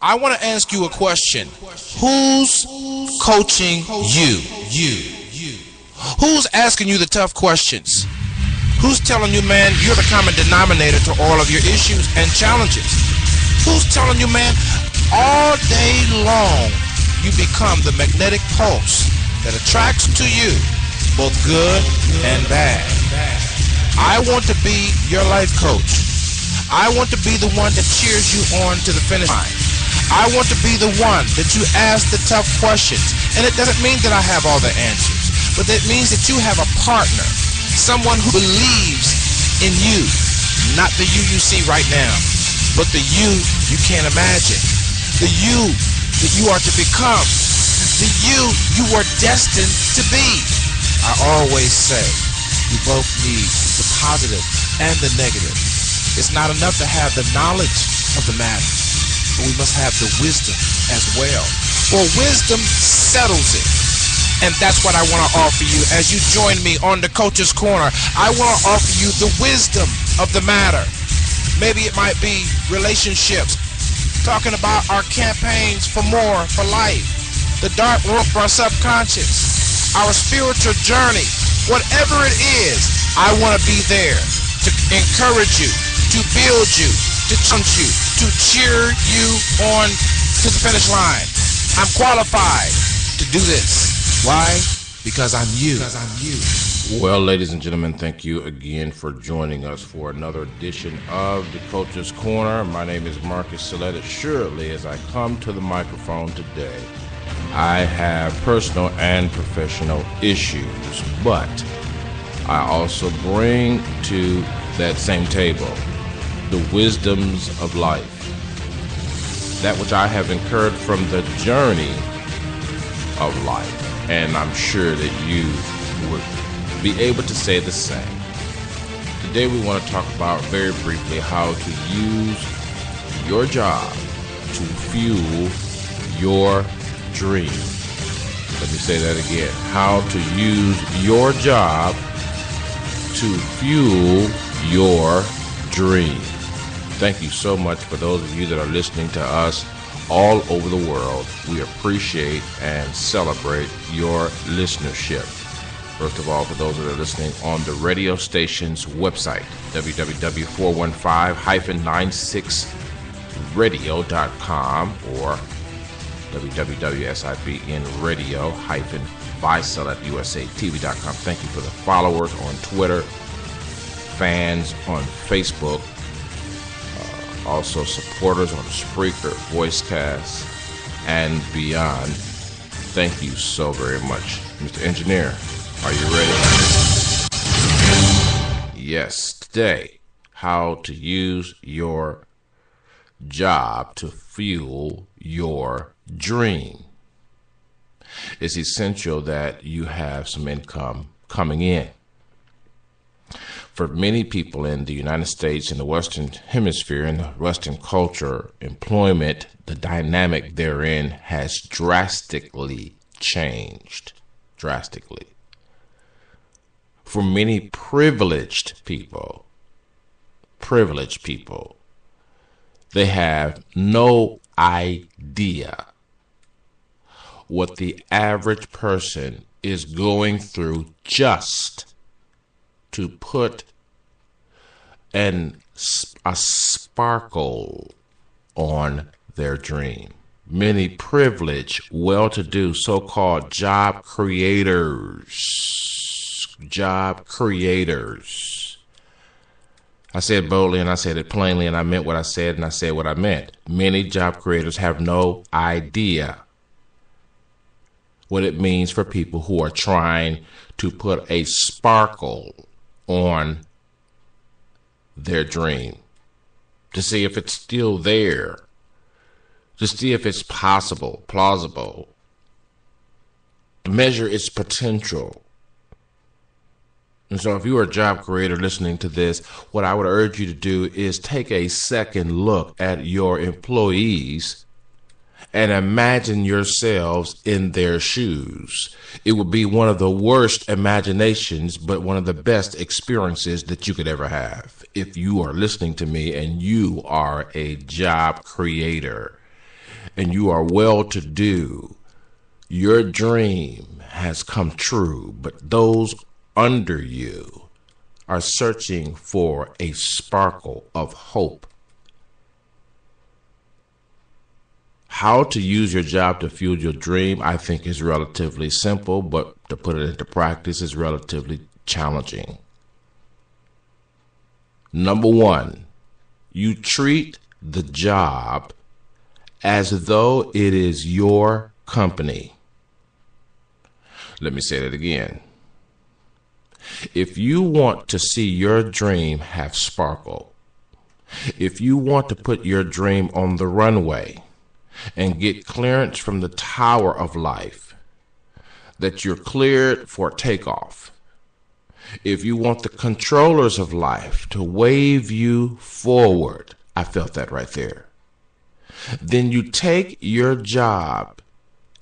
I want to ask you a question. Who's coaching you? Who's asking you the tough questions? Who's telling you, man, you're the common denominator to all of your issues and challenges? Who's telling you, man, all day long you become the magnetic pulse that attracts to you both good and bad? I want to be your life coach. I want to be the one that cheers you on to the finish line. I want to be the one that you ask the tough questions. And it doesn't mean that I have all the answers, but it means that you have a partner, someone who believes in you, not the you see right now, but the you can't imagine, the you that you are to become, the you are destined to be. I always say we both need the positive and the negative. It's not enough to have the knowledge of the matter, but we must have the wisdom as well. For wisdom settles it. And that's what I want to offer you as you join me on the Coach's Corner. I want to offer you the wisdom of the matter. Maybe it might be relationships, talking about our campaigns for more, for life, the dark room of our subconscious, our spiritual journey. Whatever it is, I want to be there to encourage you, to build you, to challenge you, to cheer you on to the finish line. I'm qualified to do this. Why? Because I'm you. Well, ladies and gentlemen, thank you again for joining us for another edition of the Coach's Corner. My name is Marcus Sillett. Surely, as I come to the microphone today, I have personal and professional issues, but I also bring to that same table the wisdoms of life, that which I have incurred from the journey of life, and I'm sure that you would be able to say the same. Today we want to talk about very briefly how to use your job to fuel your dream. Let me say that again. How to use your job to fuel your dream. Thank you so much for those of you that are listening to us all over the world. We appreciate and celebrate your listenership. First of all, for those that are listening on the radio station's website, www.415-96radio.com or www.sibnradio-buy-sell-at-usatv.com. Thank you for the followers on Twitter, fans on Facebook, also supporters on Spreaker, Voicecast, and beyond. Thank you so very much. Mr. Engineer, are you ready? Yes, today, how to use your job to fuel your dream. It's essential that you have some income coming in. For many people in the United States, in the Western Hemisphere, in the Western culture, employment, the dynamic therein has drastically changed. Drastically. For many privileged people, they have no idea what the average person is going through just to put a sparkle on their dream. Many privileged, well-to-do, so-called job creators. I said boldly and I said it plainly and I meant what I said and I said what I meant. Many job creators have no idea what it means for people who are trying to put a sparkle on their dream, to see if it's still there, to see if it's possible, plausible, to measure its potential. And so if you are a job creator listening to this, what I would urge you to do is take a second look at your employees and imagine yourselves in their shoes. It would be one of the worst imaginations, but one of the best experiences that you could ever have. If you are listening to me and you are a job creator, and you are well to do, your dream has come true, but those under you are searching for a sparkle of hope. How to use your job to fuel your dream, I think, is relatively simple, but to put it into practice is relatively challenging. Number one, you treat the job as though it is your company. Let me say that again. If you want to see your dream have sparkle, if you want to put your dream on the runway and get clearance from the tower of life, that you're cleared for takeoff, if you want the controllers of life to wave you forward, I felt that right there, then you take your job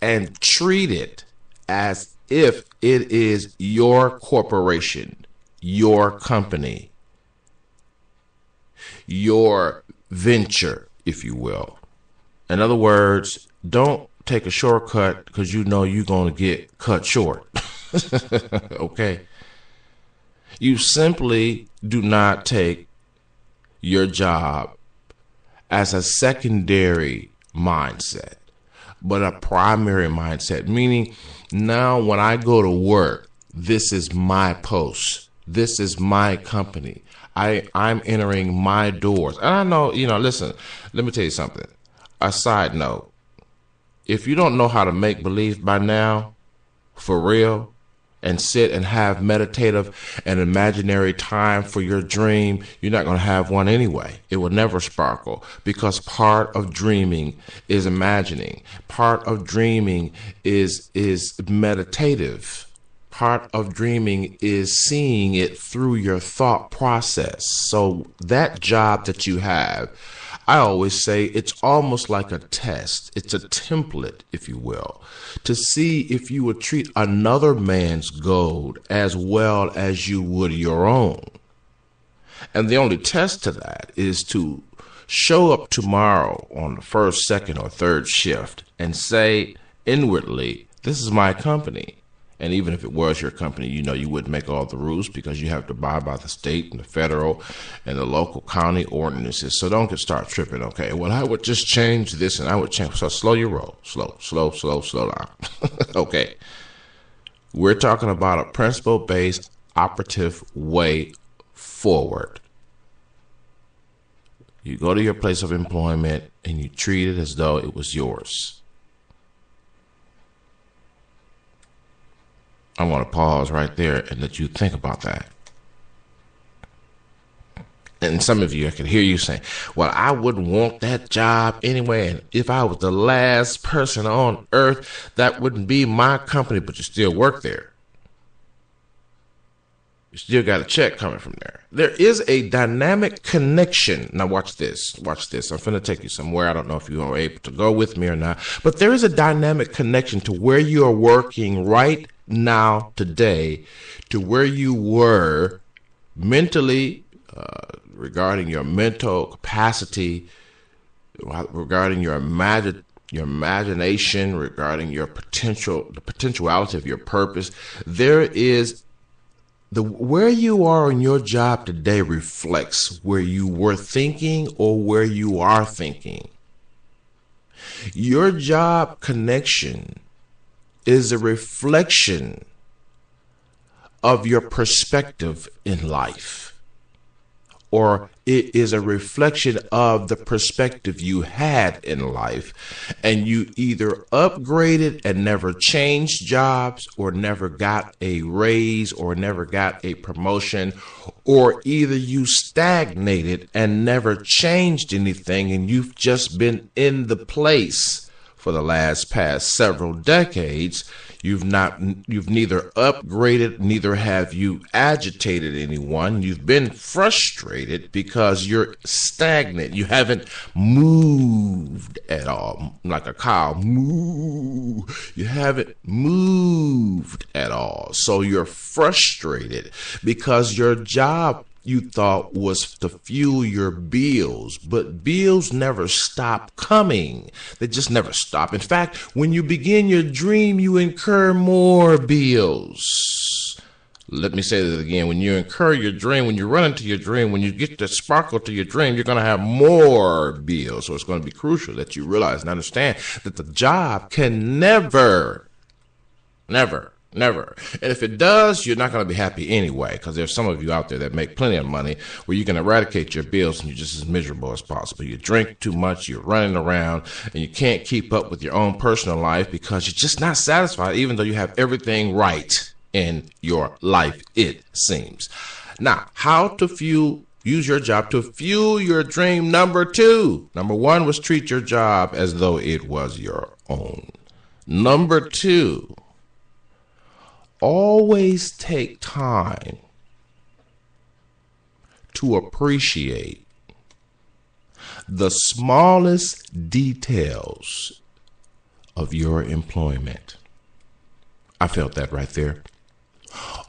and treat it as if it is your corporation, your company, your venture, if you will. In other words, don't take a shortcut because you know you're going to get cut short. Okay? You simply do not take your job as a secondary mindset, but a primary mindset, meaning now when I go to work, this is my post. This is my company. I'm entering my doors. And I know, listen, let me tell you something. A side note, if you don't know how to make believe by now, for real, and sit and have meditative and imaginary time for your dream, you're not going to have one anyway. It will never sparkle, because part of dreaming is imagining. Part of dreaming is meditative. Part of dreaming is seeing it through your thought process. So that job that you have, I always say it's almost like a test. It's a template, if you will, to see if you would treat another man's gold as well as you would your own. And the only test to that is to show up tomorrow on the first, second, or third shift and say inwardly, this is my company. And even if it was your company, you wouldn't make all the rules because you have to abide by the state and the federal and the local county ordinances. So don't start tripping. Okay, well, I would just change this and I would change. So slow your roll. Slow down. Okay. We're talking about a principle-based operative way forward. You go to your place of employment and you treat it as though it was yours. I want to pause right there and let you think about that. And some of you, I can hear you saying, well, I wouldn't want that job anyway. And if I was the last person on earth, that wouldn't be my company, but you still work there. You still got a check coming from there. There is a dynamic connection. Now watch this. I'm finna take you somewhere. I don't know if you are able to go with me or not, but there is a dynamic connection to where you are working right now today to where you were mentally, regarding your mental capacity, regarding your imagination, regarding your potential, the potentiality of your purpose. There is where you are in your job today reflects where you were thinking or where you are thinking. Your job connection is a reflection of your perspective in life, or it is a reflection of the perspective you had in life, and you either upgraded and never changed jobs, or never got a raise, or never got a promotion, or either you stagnated and never changed anything, and you've just been in the place for the past several decades. You've neither upgraded, neither have you agitated anyone. You've been frustrated because you're stagnant. You haven't moved at all, like a cow. Moo. You haven't moved at all. So you're frustrated because your job you thought was to fuel your bills, but bills never stop coming. They just never stop. In fact, when you begin your dream, you incur more bills. Let me say that again. When you incur your dream, when you run into your dream, when you get the sparkle to your dream, you're going to have more bills. So it's going to be crucial that you realize and understand that the job can never. And if it does, you're not going to be happy anyway, because there's some of you out there that make plenty of money where you can eradicate your bills and you're just as miserable as possible. You drink too much, you're running around, and you can't keep up with your own personal life because you're just not satisfied, even though you have everything right in your life, it seems. Now, how to use your job to fuel your dream. Number 2. Number 1 was treat your job as though it was your own. Number 2, always take time to appreciate the smallest details of your employment. I felt that right there.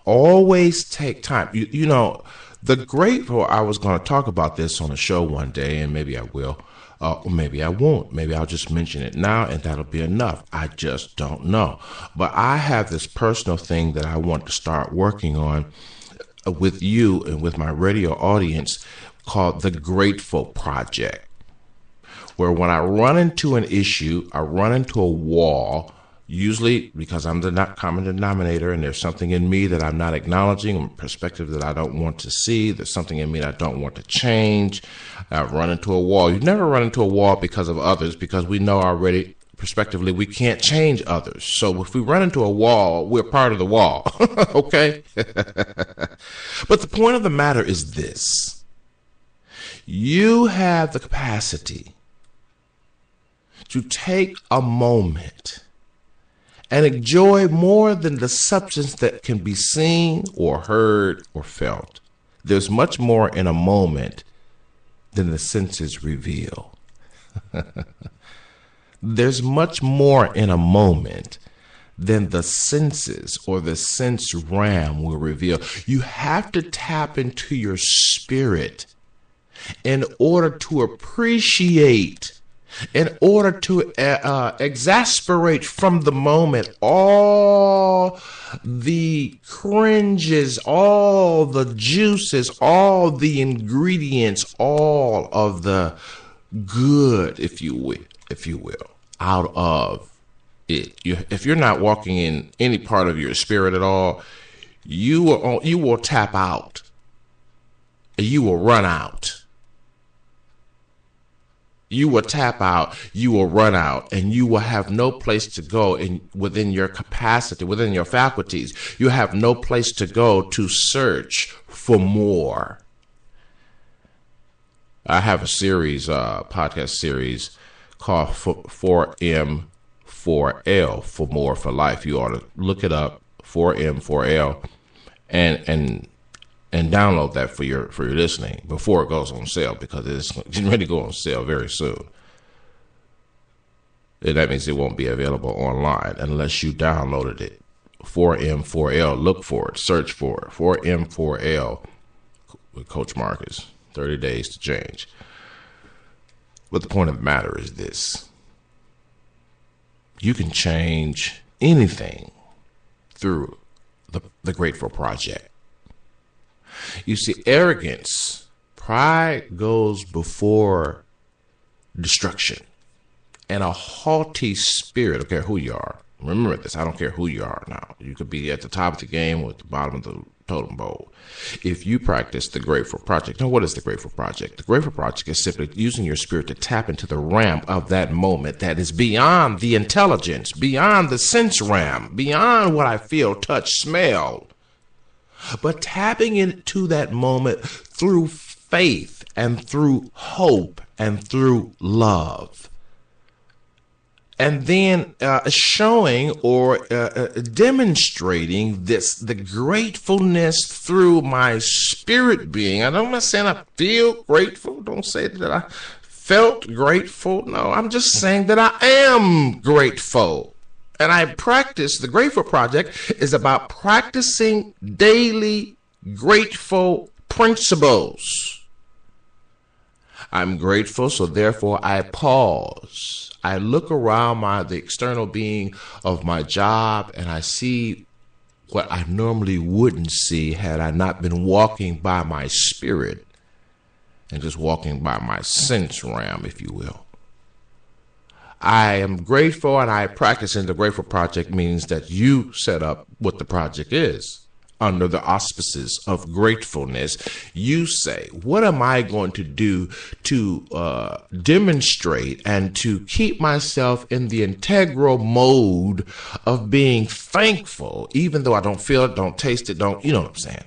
Always take time. You know, the grateful, I was going to talk about this on a show one day, and maybe I will. Or maybe I won't. Maybe I'll just mention it now and that'll be enough. I just don't know. But I have this personal thing that I want to start working on with you and with my radio audience called the Grateful Project, where when I run into an issue, I run into a wall, usually because I'm the not common denominator and there's something in me that I'm not acknowledging, a perspective that I don't want to see, there's something in me that I don't want to change. I've run into a wall. You never run into a wall because of others, because we know already, prospectively, we can't change others. So if we run into a wall, we're part of the wall. Okay? But the point of the matter is this. You have the capacity to take a moment and enjoy more than the substance that can be seen or heard or felt. There's much more in a moment than the senses reveal. There's much more in a moment than the senses or the sense realm will reveal. You have to tap into your spirit in order to appreciate, in order to exasperate from the moment all the cringes, all the juices, all the ingredients, all of the good, if you will, out of it. If you're not walking in any part of your spirit at all, you will tap out. You will run out. You will tap out, you will run out, and you will have no place to go within your capacity, within your faculties. You have no place to go to search for more. I have a series, podcast series called 4M4L, for more for life. You ought to look it up, 4M4L, and download that for your listening before it goes on sale, because it's getting ready to go on sale very soon. And that means it won't be available online unless you downloaded it. 4M4L, look for it, search for it. 4M4L with Coach Marcus, 30 days to change. But the point of the matter is this. You can change anything through the Grateful Project. You see, arrogance, pride goes before destruction. And a haughty spirit, I don't care who you are. Remember this, I don't care who you are now. You could be at the top of the game or at the bottom of the totem pole. If you practice the Grateful Project. Now, what is the Grateful Project? The Grateful Project is simply using your spirit to tap into the realm of that moment that is beyond the intelligence, beyond the sense realm, beyond what I feel, touch, smell. But tapping into that moment through faith and through hope and through love. And then showing or demonstrating the gratefulness through my spirit being. I'm not saying I feel grateful. Don't say that I felt grateful. No, I'm just saying that I am grateful. And I practice, the Grateful Project is about practicing daily grateful principles. I'm grateful, so therefore I pause. I look around the external being of my job, and I see what I normally wouldn't see had I not been walking by my spirit and just walking by my sense realm, if you will. I am grateful, and I practice in the Grateful Project means that you set up what the project is. Under the auspices of gratefulness, you say, what am I going to do to demonstrate and to keep myself in the integral mode of being thankful, even though I don't feel it, don't taste it, you know what I'm saying?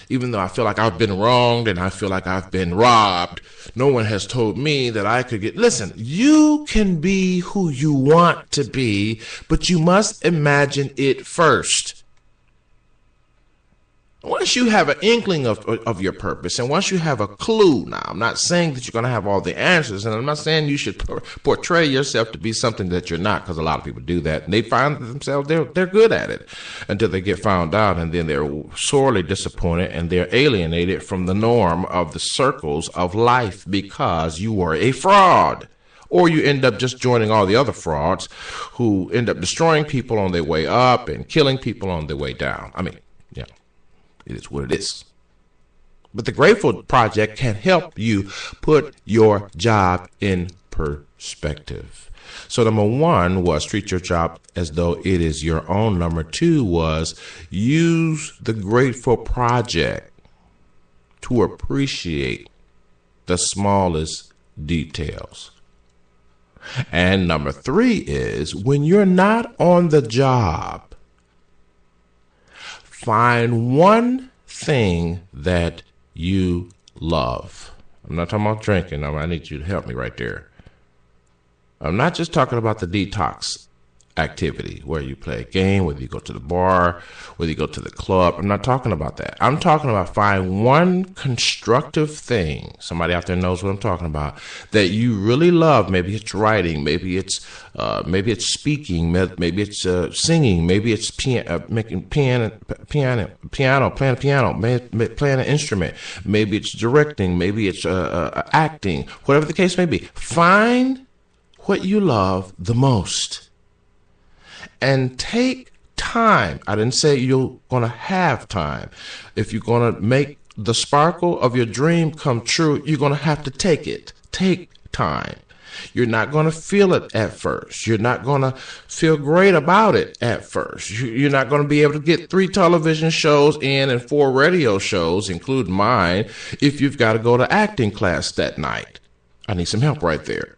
Even though I feel like I've been wronged and I feel like I've been robbed, no one has told me that I could get. Listen, you can be who you want to be, but you must imagine it first. Once you have an inkling of your purpose, and once you have a clue, now, I'm not saying that you're going to have all the answers, and I'm not saying you should portray yourself to be something that you're not, because a lot of people do that, and they find themselves, they're good at it until they get found out, and then they're sorely disappointed, and they're alienated from the norm of the circles of life because you were a fraud. Or you end up just joining all the other frauds who end up destroying people on their way up and killing people on their way down. I mean, yeah. It is what it is. But the Grateful Project can help you put your job in perspective. So number one was treat your job as though it is your own. Number two was use the Grateful Project to appreciate the smallest details. And number three is when you're not on the job, find one thing that you love. I'm not talking about drinking. I need you to help me right there. I'm not just talking about the detox activity where you play a game, whether you go to the bar, whether you go to the club. I'm not talking about that. I'm talking about find one constructive thing. Somebody out there knows what I'm talking about that you really love. Maybe it's writing, maybe it's speaking, maybe it's singing, maybe it's playing a playing an instrument, maybe it's directing, maybe it's acting, whatever the case may be. Find what you love the most. And take time. I didn't say you're going to have time. If you're going to make the sparkle of your dream come true, you're going to have to take it. Take time. You're not going to feel it at first. You're not going to feel great about it at first. You're not going to be able to get 3 television shows in and 4 radio shows, including mine, if you've got to go to acting class that night. I need some help right there.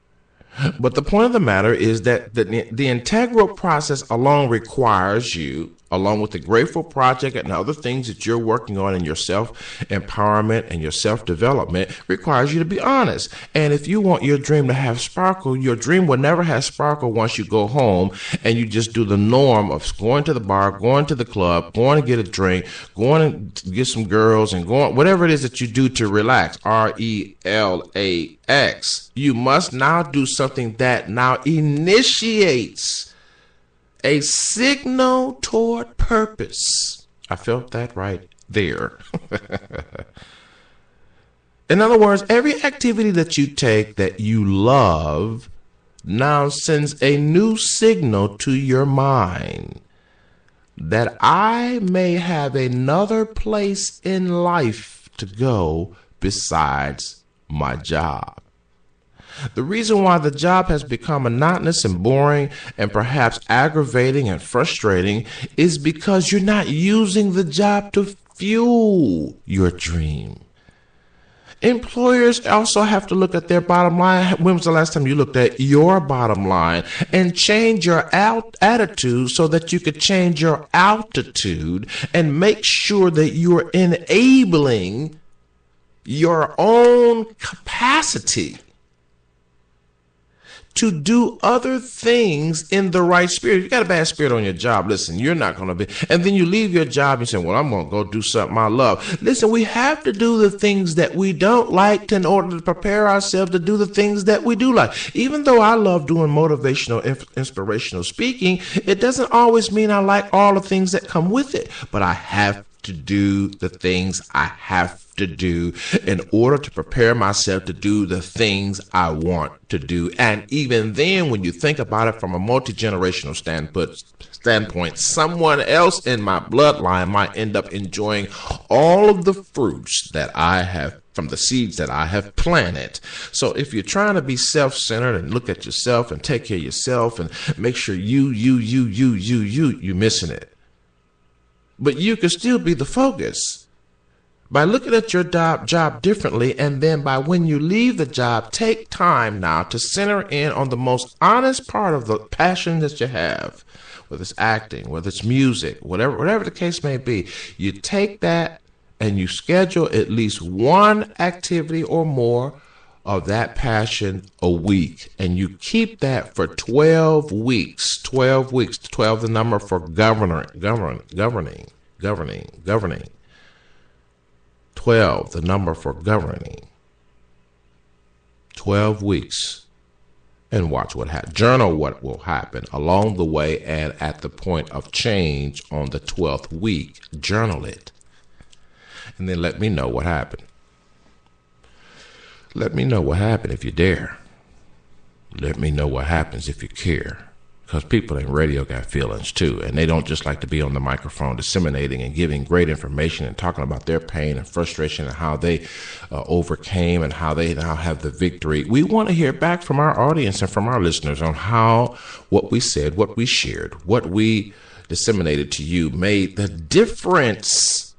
But the point of the matter is that the integral process alone requires you, along with the Grateful Project and other things that you're working on in your self-empowerment and your self-development, requires you to be honest. And if you want your dream to have sparkle, your dream will never have sparkle once you go home and you just do the norm of going to the bar, going to the club, going to get a drink, going to get some girls, and going whatever it is that you do to relax, RELAX. You must now do something that now initiates a signal toward purpose. I felt that right there. In other words, every activity that you take that you love now sends a new signal to your mind that I may have another place in life to go besides my job. The reason why the job has become monotonous and boring and perhaps aggravating and frustrating is because you're not using the job to fuel your dream. Employers also have to look at their bottom line. When was the last time you looked at your bottom line and change your attitude so that you could change your altitude and make sure that you're enabling your own capacity to do other things in the right spirit? You got a bad spirit on your job. Listen, you're not going to be. And then you leave your job and say, well, I'm going to go do something I love. Listen, we have to do the things that we don't like in order to prepare ourselves to do the things that we do like. Even though I love doing motivational, inspirational speaking, it doesn't always mean I like all the things that come with it. But I have to do the things I have to do in order to prepare myself to do the things I want to do. And even then, when you think about it from a multi-generational standpoint, someone else in my bloodline might end up enjoying all of the fruits that I have from the seeds that I have planted. So if you're trying to be self-centered and look at yourself and take care of yourself and make sure you're missing it. But you can still be the focus by looking at your job differently, and then by when you leave the job, take time now to center in on the most honest part of the passion that you have, whether it's acting, whether it's music, whatever the case may be. You take that and you schedule at least one activity or more of that passion a week, and you keep that for 12 weeks. 12 weeks. 12 the number for governing. 12 the number for governing. 12 weeks, and watch what happens. Journal what will happen along the way, and at the point of change on the 12th week, journal it, and then let me know what happened. Let me know what happened if you dare. Let me know what happens if you care. Because people in radio got feelings too, and they don't just like to be on the microphone disseminating and giving great information and talking about their pain and frustration and how they overcame and how they now have the victory. We want to hear back from our audience and from our listeners on how what we said, what we shared, what we disseminated to you made the difference.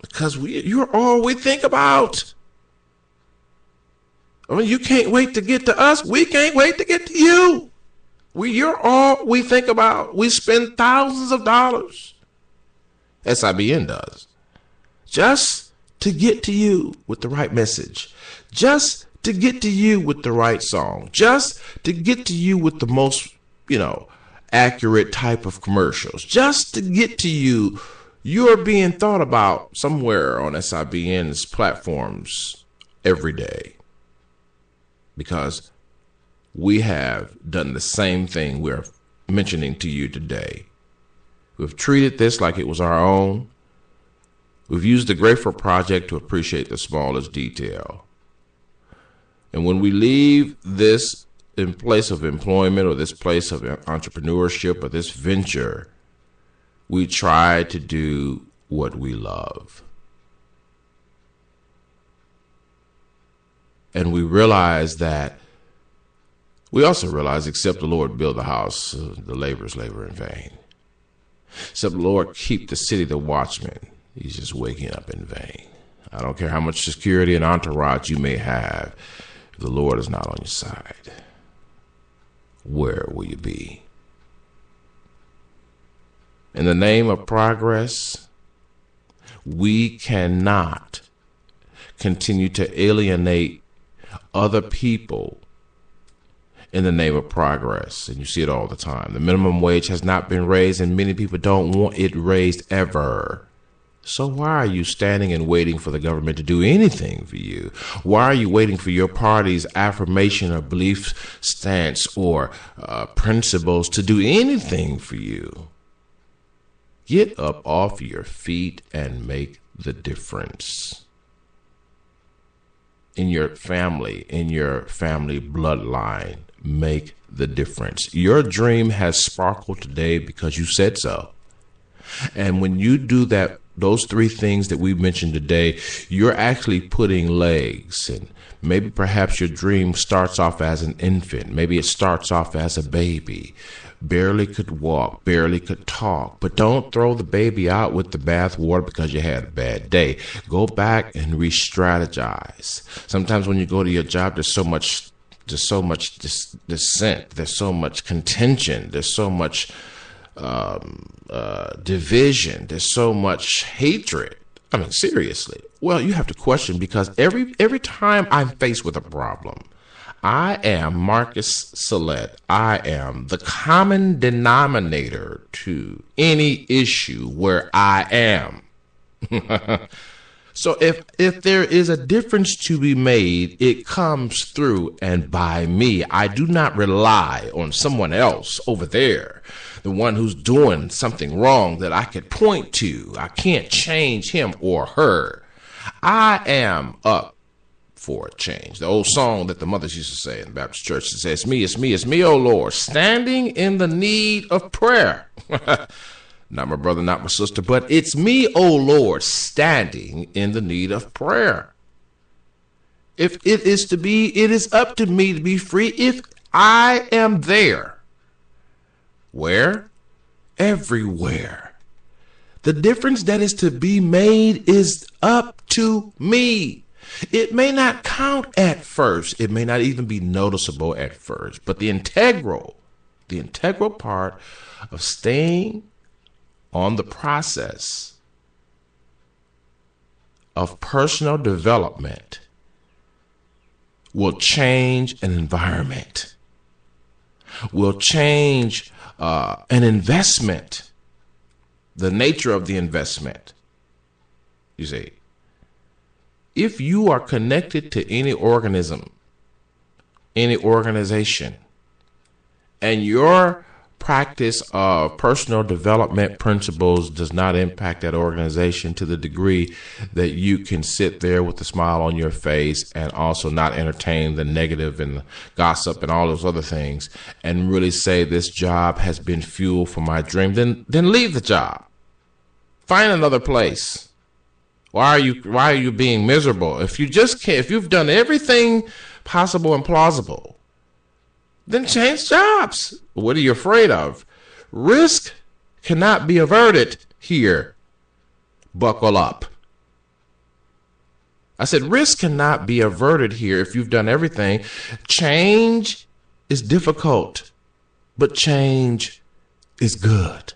Because you're all we think about. I mean, you can't wait to get to us. We can't wait to get to you. You're all we think about. We spend thousands of dollars, SIBN does, just to get to you with the right message, just to get to you with the right song, just to get to you with the most, accurate type of commercials, just to get to you. You're being thought about somewhere on SIBN's platforms every day, because we have done the same thing we're mentioning to you today. We've treated this like it was our own. We've used the Grateful Project to appreciate the smallest detail. And when we leave this in place of employment or this place of entrepreneurship or this venture, we try to do what we love. And we realize that we also realize, except the Lord build the house, the laborers labor in vain. Except the Lord keep the city, the watchman, he's just waking up in vain. I don't care how much security and entourage you may have, if the Lord is not on your side, where will you be? In the name of progress, we cannot continue to alienate other people in the name of progress. And you see it all the time. The minimum wage has not been raised, and many people don't want it raised ever. So why are you standing and waiting for the government to do anything for you? Why are you waiting for your party's affirmation or belief stance or principles to do anything for you? Get up off your feet and make the difference. In your family bloodline, make the difference. Your dream has sparkled today because you said so. And when you do that, those three things that we mentioned today, you're actually putting legs. And maybe perhaps your dream starts off as an infant. Maybe it starts off as a baby. Barely could walk, barely could talk. But don't throw the baby out with the bathwater because you had a bad day. Go back and re-strategize. Sometimes when you go to your job, there's so much dissent. There's so much contention. There's so much division. There's so much hatred. I mean, seriously. Well, you have to question, because every time I'm faced with a problem, I am Marcus Salette. I am the common denominator to any issue where I am. So if there is a difference to be made, it comes through and by me. I do not rely on someone else over there, the one who's doing something wrong that I could point to. I can't change him or her. I am up for a change. The old song that the mothers used to say in the Baptist church, it says, it's me, oh Lord, standing in the need of prayer. Not my brother, not my sister, but it's me, oh Lord, standing in the need of prayer. If it is to be, it is up to me to be free if I am there. Where? Everywhere. The difference that is to be made is up to me. It may not count at first. It may not even be noticeable at first. But the integral part of staying on the process of personal development will change an environment, will change an investment, the nature of the investment. You see, if you are connected to any organism, any organization, and your practice of personal development principles does not impact that organization to the degree that you can sit there with a smile on your face and also not entertain the negative and the gossip and all those other things and really say this job has been fuel for my dream, then leave the job. Find another place. Why are you being miserable? If you've done everything possible and plausible, then change jobs. What are you afraid of? Risk cannot be averted here. Buckle up. I said risk cannot be averted here if you've done everything. Change is difficult, but change is good.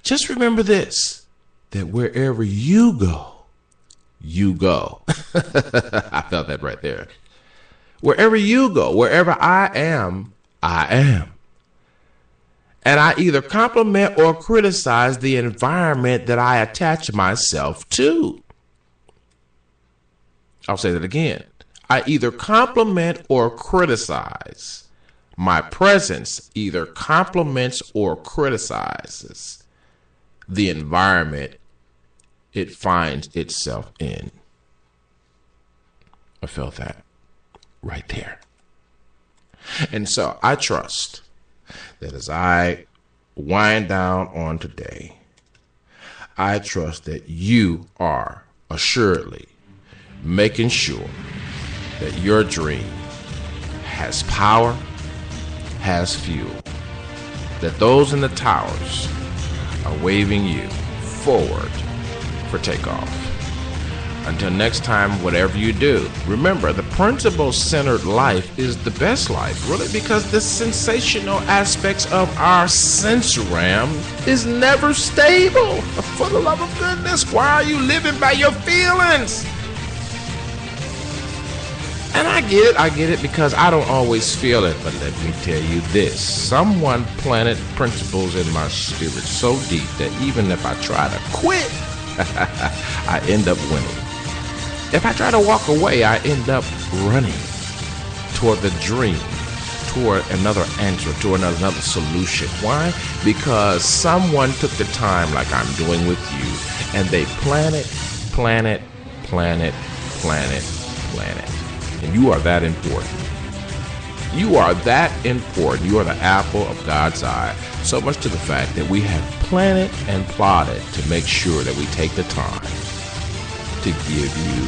Just remember this, that wherever you go, you go. I felt that right there. Wherever you go, wherever I am, I am. And I either compliment or criticize the environment that I attach myself to. I'll say that again. I either compliment or criticize. My presence either compliments or criticizes the environment it finds itself in. I felt that right there. And so I trust that as I wind down on today, I trust that you are assuredly making sure that your dream has power, has fuel, that those in the towers are waving you forward for takeoff. Until next time, whatever you do, remember the principle-centered life is the best life, really, because the sensational aspects of our sense realm is never stable. For the love of goodness, why are you living by your feelings? And I get it because I don't always feel it, but let me tell you this. Someone planted principles in my spirit so deep that even if I try to quit, I end up winning. If I try to walk away, I end up running toward the dream, toward another answer, toward another solution. Why? Because someone took the time, like I'm doing with you, and they planted. And you are that important. You are that important. You are the apple of God's eye. So much to the fact that we have planted and plotted to make sure that we take the time to give you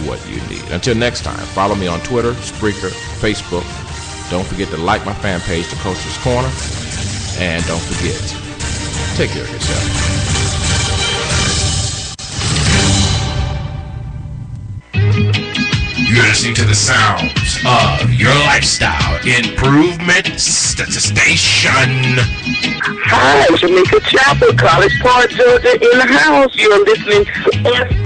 what you need. Until next time, follow me on Twitter, Spreaker, Facebook. Don't forget to like my fan page, The Coach's Corner. And don't forget, take care of yourself. You're listening to the sounds of your lifestyle improvement station. Hi, Jamaica Chapel, College Park, Georgia, in the house. You're listening to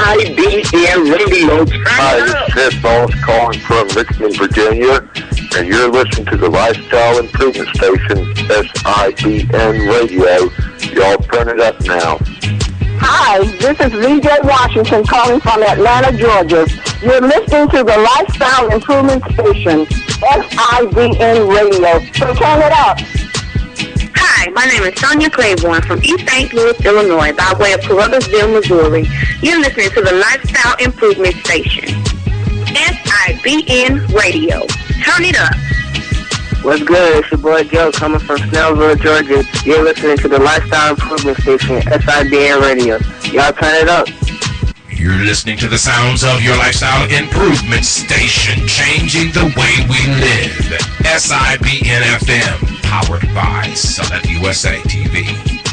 SIBN Radio. Hi, this is Ted Bones calling from Richmond, Virginia, and you're listening to the Lifestyle Improvement Station, SIBN Radio. Y'all turn it up now. Hi, this is VJ Washington calling from Atlanta, Georgia. You're listening to the Lifestyle Improvement Station, SIVN Radio. So turn it up. Hi, my name is Sonia Claiborne from East St. Louis, Illinois, by way of Carruthersville, Missouri. You're listening to the Lifestyle Improvement Station, SIVN Radio. Turn it up. What's good? It's your boy Joe coming from Snellville, Georgia. You're listening to the Lifestyle Improvement Station, SIBN Radio. Y'all turn it up. You're listening to the sounds of your Lifestyle Improvement Station, changing the way we live. SIBN FM, powered by Select USA TV.